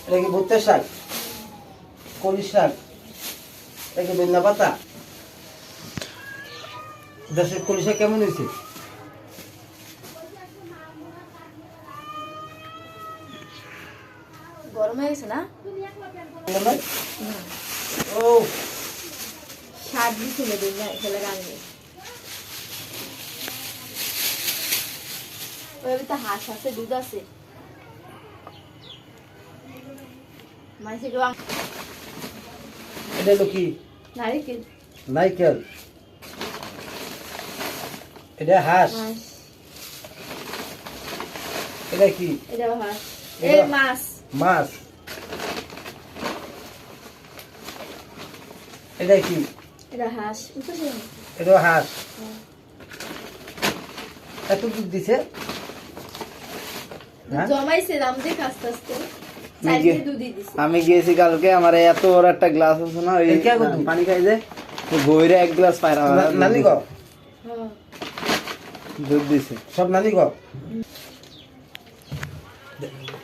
এটা কি ভুট্টা শাক, কলি শাক, এটা কি ধনিয়া পাতা? দেশের কলি শাক কেমন হয়েছে? গরম হয়ে গেছে না? ও শাক দিছিল দিন না খেলে রান্নি ওই তো হাঁস আছে, দুধ আছে। মাইসে কেউ এটা হলো কি? নারিকেল। নাইকেল। এটা হাঁস। হাঁস। এটা কি? এটাও হাঁস। এটা- এই মাছ। মাছ। এটা কি? এটা হাঁস। বুঝছো? এটা হাঁস। এত দুধ দিছে? হ্যাঁ? জমাইছে দাম দিয়ে আস্তে আস্তে চাইলে দুধই দিছে। আমি গিয়েছি কালকে, আমার এত বড় একটা গ্লাস আছে না, ওই এই কে গো তুমি? পানি খাই যে বইরে এক গ্লাস পায়রা নানি গো, হ্যাঁ। দুধ দিছে। সব নানি গো।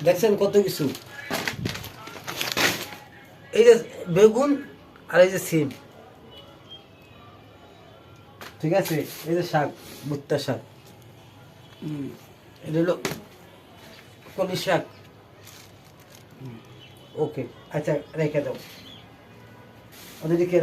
দেখছেন কত কিছু। এই যে বেগুন আর এই যে সিম, ঠিক আছে, এই যে শাক, ভুট্টা শাক, এটা হলো কলি শাক। ওকে, আচ্ছা রেখে দাও ওদেরকে।